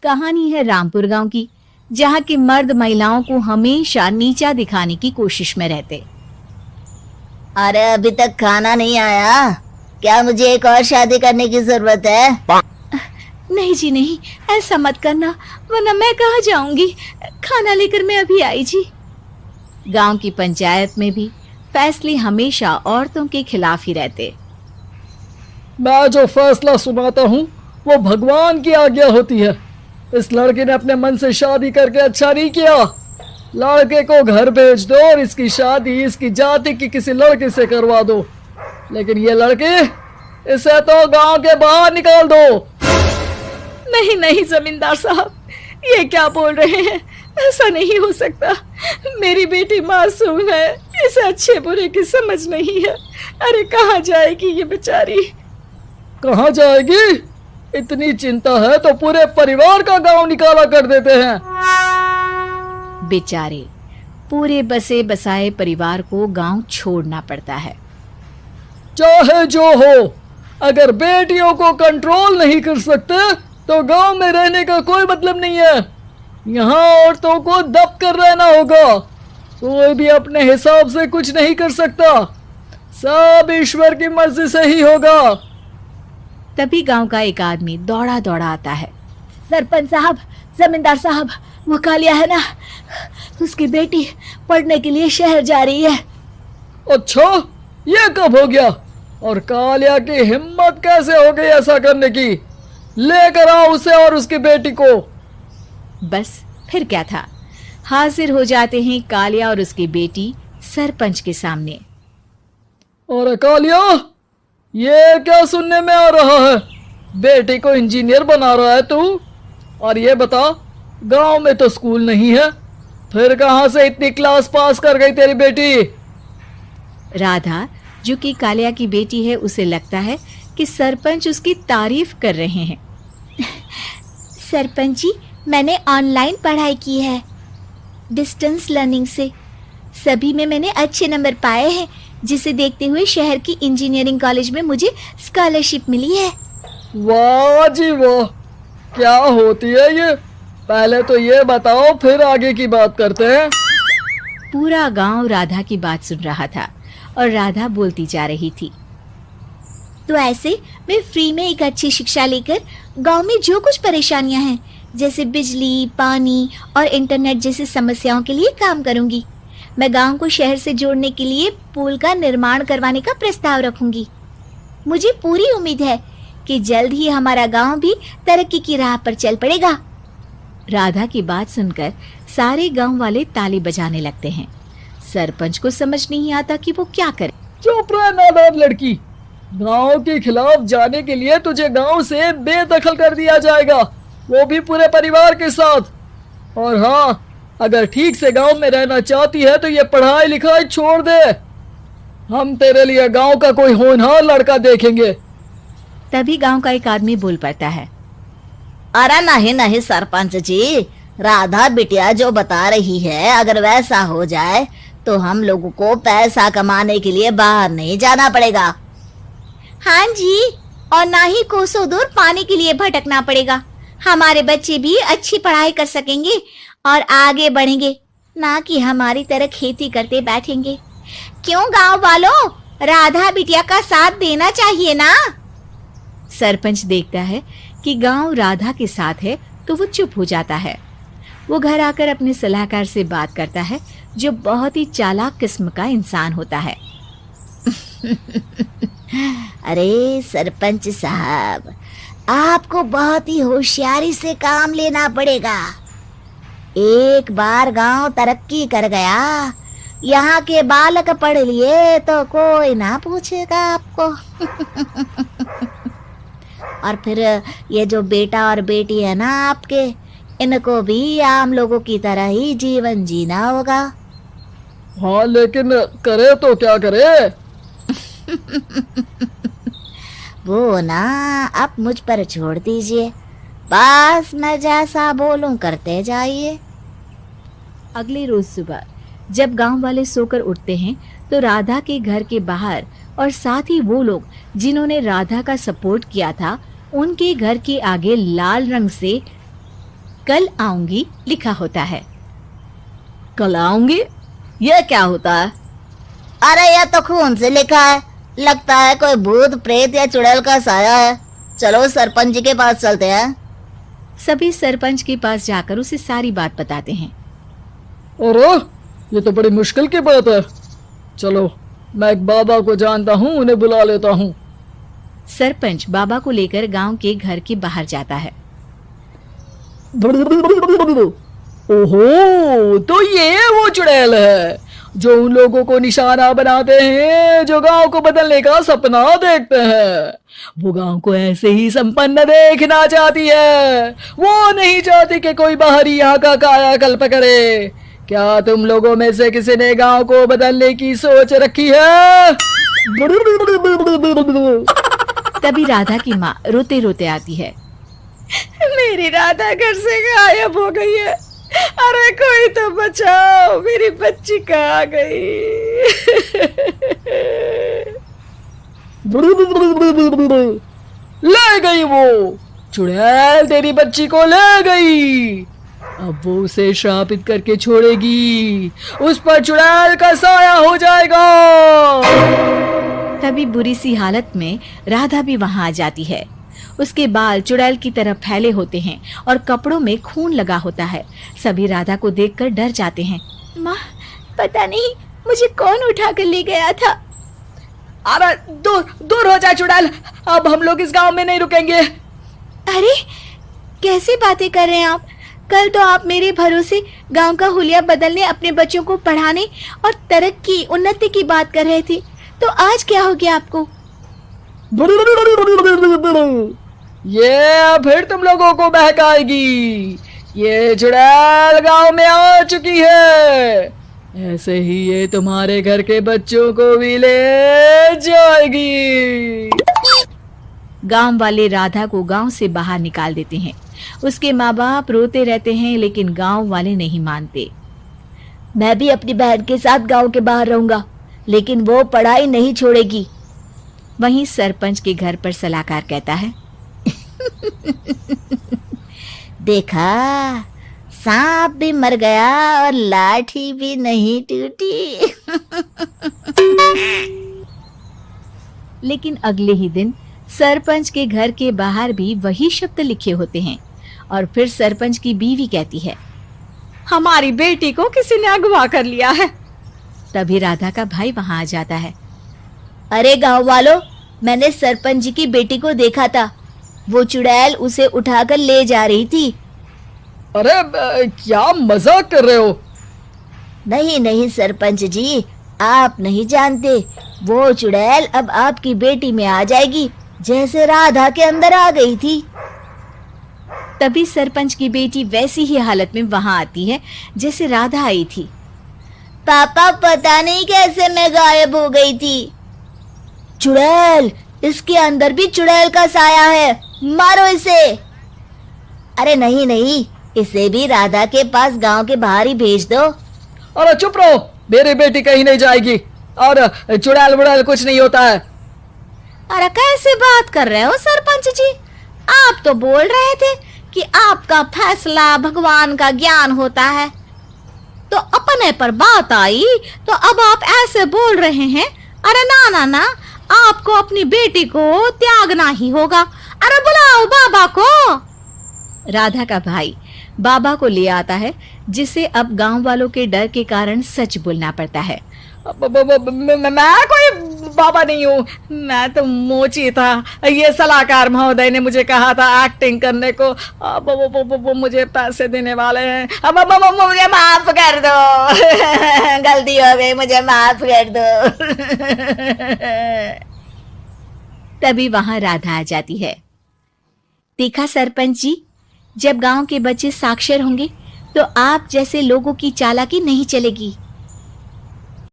कहानी है रामपुर गांव की, जहां के मर्द महिलाओं को हमेशा नीचा दिखाने की कोशिश में रहते। अरे अभी तक खाना नहीं आया, क्या मुझे एक और शादी करने की जरूरत है? नहीं जी नहीं, ऐसा मत करना, वरना मैं कहाँ जाऊंगी। खाना लेकर मैं अभी आई जी। गांव की पंचायत में भी फैसले हमेशा औरतों के खिलाफ ही रहते। मैं जो फैसला सुनाता हूँ वो भगवान की आज्ञा होती है। इस लड़के ने अपने मन से शादी करके अच्छा नहीं किया। लड़के को घर भेज दो और इसकी शादी इसकी जाति की किसी लड़के से करवा दो, लेकिन ये लड़की, इसे तो गांव के बाहर निकाल दो। नहीं नहीं जमींदार साहब, ये क्या बोल रहे हैं? ऐसा नहीं हो सकता। मेरी बेटी मासूम है, इसे अच्छे बुरे की समझ नहीं है। अरे कहाँ जाएगी ये बेचारी? कहाँ जाएगी? इतनी चिंता है तो पूरे परिवार का गांव निकाला कर देते हैं। बेचारे पूरे बसे बसाए परिवार को गांव छोड़ना पड़ता है। चाहे जो हो, अगर बेटियों को कंट्रोल नहीं कर सकते तो गांव में रहने का कोई मतलब नहीं है। यहाँ औरतों को दब कर रहना होगा। कोई भी अपने हिसाब से कुछ नहीं कर सकता, सब ईश्वर की मर्जी से ही होगा। तभी गांव का एक आदमी दौड़ा दौड़ा आता है। सरपंच साहब, जमींदार साहब, वो कालिया है ना, उसकी बेटी पढ़ने के लिए शहर जा रही है। अच्छा, ये कब हो गया? और कालिया की हिम्मत कैसे हो गई ऐसा करने की? लेकर आओ उसे और उसकी बेटी को। बस फिर क्या था, हाजिर हो जाते हैं कालिया और उसकी बेटी सरपंच के सामने। और कालिया, ये क्या सुनने में आ रहा है? बेटी को इंजीनियर बना रहा है तू? और ये बता, गांव में तो स्कूल नहीं है, फिर कहां से इतनी क्लास पास कर गई तेरी बेटी? राधा, जो कि कालिया की बेटी है, उसे लगता है कि सरपंच उसकी तारीफ कर रहे हैं। सरपंच जी, मैंने ऑनलाइन पढ़ाई की है, डिस्टेंस लर्निंग से। सभी में मैंने अच्छे नंबर पाए हैं, जिसे देखते हुए शहर की इंजीनियरिंग कॉलेज में मुझे स्कॉलरशिप मिली है। वाह जी वाह, क्या होती है ये? पहले तो ये बताओ, फिर आगे की बात करते हैं। पूरा गांव राधा की बात सुन रहा था और राधा बोलती जा रही थी। तो ऐसे मैं फ्री में एक अच्छी शिक्षा लेकर गांव में जो कुछ परेशानियां हैं, जैसे बिजली, पानी और इंटरनेट जैसी समस्याओं के लिए काम करूंगी। मैं गांव को शहर से जोड़ने के लिए पुल का निर्माण करवाने का प्रस्ताव रखूंगी। मुझे पूरी उम्मीद है कि जल्द ही हमारा गांव भी तरक्की की राह पर चल पड़ेगा। राधा की बात सुनकर सारे गांव वाले ताली बजाने लगते हैं। सरपंच को समझ नहीं आता कि वो क्या करे। चुप रह नादान लड़की, गांव के खिलाफ जाने के लिए तुझे गांव से बेदखल कर दिया जाएगा, वो भी पूरे परिवार के साथ। और हाँ, अगर ठीक से गांव में रहना चाहती है तो ये पढ़ाई लिखाई छोड़ दे। हम तेरे लिए गांव का कोई होनहार लड़का देखेंगे। तभी गांव का एक आदमी बोल पड़ता है। अरे नहीं नहीं सरपंच जी, राधा बिटिया जो बता रही है, अगर वैसा हो जाए तो हम लोगों को पैसा कमाने के लिए बाहर नहीं जाना पड़ेगा। हाँ जी, और ना ही कोसों दूर पानी के लिए भटकना पड़ेगा। हमारे बच्चे भी अच्छी पढ़ाई कर सकेंगे और आगे बढ़ेंगे, ना कि हमारी तरह खेती करते बैठेंगे। क्यों गांव वालों, राधा बिटिया का साथ देना चाहिए ना। सरपंच देखता है कि गांव राधा के साथ है तो वो चुप हो जाता है। वो घर आकर अपने सलाहकार से बात करता है, जो बहुत ही चालाक किस्म का इंसान होता है। अरे सरपंच साहब, आपको बहुत ही होशियारी से काम लेना पड़ेगा। एक बार गांव तरक्की कर गया, यहाँ के बालक पढ़ लिए तो कोई ना पूछेगा आपको। और फिर ये जो बेटा और बेटी है ना आपके, इनको भी आम लोगों की तरह ही जीवन जीना होगा। हाँ, लेकिन करे तो क्या करे? वो ना आप मुझ पर छोड़ दीजिए, बस मैं जैसा बोलूं करते जाइए। अगले रोज सुबह जब गांव वाले सोकर उठते हैं तो राधा के घर के बाहर और साथ ही वो लोग जिन्होंने राधा का सपोर्ट किया था, उनके घर के आगे लाल रंग से कल आऊंगी लिखा होता है। कल आऊंगी, ये क्या होता है? अरे यह तो खून से लिखा है, लगता है कोई भूत प्रेत या चुड़ैल का साया है। चलो सरपंच जी के पास चलते हैं। सभी सरपंच के पास जाकर उसे सारी बात बताते हैं। अरे ये तो बड़ी मुश्किल की बात है। चलो मैं एक बाबा को जानता हूँ, उन्हें बुला लेता हूँ। सरपंच बाबा को लेकर गांव के घर के बाहर जाता है। ओहो, तो ये वो चुड़ैल है जो उन लोगों को निशाना बनाते हैं जो गांव को बदलने का सपना देखते हैं। वो गांव को ऐसे ही संपन्न देखना चाहती है, वो नहीं चाहती कि कोई बाहरी यहाँ का कायाकल्प करे। क्या तुम लोगों में से किसी ने गांव को बदलने की सोच रखी है? तभी राधा की माँ रोते रोते आती है। मेरी राधा घर से गायब हो गई है, अरे कोई तो बचाओ, मेरी बच्ची कहाँ गई? ले गई वो चुड़ैल, तेरी बच्ची को ले गई। अब वो उसे श्रापित करके छोड़ेगी, उस पर चुड़ैल का साया हो जाएगा। तभी बुरी सी हालत में राधा भी वहां आ जाती है। उसके बाल चुड़ैल की तरह फैले होते हैं और कपड़ों में खून लगा होता है। सभी राधा को देखकर डर जाते हैं। माँ, पता नहीं मुझे कौन उठा कर ले गया था। अरे दूर दूर हो जा चुड़ैल, अब हम लोग इस गांव में नहीं रुकेंगे। अरे कैसी बातें कर रहे हैं आप? कल तो आप मेरे भरोसे गांव का हुलिया बदलने, अपने बच्चों को पढ़ाने और तरक्की उन्नति की बात कर रहे थे, तो आज क्या हो गया आपको? ये फिर तुम लोगों को बहकाएगी। ये चुड़ैल गांव में आ चुकी है, ऐसे ही ये तुम्हारे घर के बच्चों को भी ले जाएगी। गांव वाले राधा को गांव से बाहर निकाल देते हैं। उसके माँ बाप रोते रहते हैं, लेकिन गांव वाले नहीं मानते। मैं भी अपनी बहन के साथ गांव के बाहर रहूंगा, लेकिन वो पढ़ाई नहीं छोड़ेगी। वहीं सरपंच के घर पर सलाहकार कहता है। देखा, सांप भी मर गया और लाठी भी नहीं टूटी। लेकिन अगले ही दिन सरपंच के घर के बाहर भी वही शब्द लिखे होते हैं। और फिर सरपंच की बीवी कहती है, हमारी बेटी को किसी ने अगवा कर लिया है। तभी राधा का भाई वहां आ जाता है। अरे गांव वालों, मैंने सरपंच जी की बेटी को देखा था, वो चुड़ैल उसे उठाकर ले जा रही थी। अरे क्या मजाक कर रहे हो? नहीं नहीं सरपंच जी, आप नहीं जानते, वो चुड़ैल अब आपकी बेटी में आ जाएगी, जैसे राधा के अंदर आ गई थी। तभी सरपंच की बेटी वैसी ही हालत में वहां आती है जैसे राधा आई थी। पापा, पता नहीं कैसे मैं गायब हो गई थी। चुड़ैल, इसके अंदर भी चुड़ैल का साया है, मारो इसे। अरे नहीं नहीं, इसे भी राधा के पास गांव के बाहर ही भेज दो। अरे चुप रहो, मेरी बेटी कहीं नहीं जाएगी और चुड़ैल बुड़ैल कुछ नहीं होता है। अरे कैसे बात कर रहे हो सरपंच जी? आप तो बोल रहे थे कि आपका फैसला भगवान का ज्ञान होता है, तो अपने पर बात आई तो अब आप ऐसे बोल रहे हैं। अरे ना ना ना, आपको अपनी बेटी को त्यागना ही होगा। अरे बुलाओ बाबा को। राधा का भाई बाबा को ले आता है, जिसे अब गांव वालों के डर के कारण सच बोलना पड़ता है। मैं कोई बाबा नहीं हूँ, मैं तो मोची था। ये सलाहकार महोदय ने मुझे कहा था एक्टिंग करने को, वो मुझे पैसे देने वाले हैं। अब मुझे माफ कर दो। गलती हो गई, मुझे माफ कर दो। तभी वहां राधा आ जाती है। देखा सरपंच जी, जब गांव के बच्चे साक्षर होंगे तो आप जैसे लोगों की चालाकी नहीं चलेगी।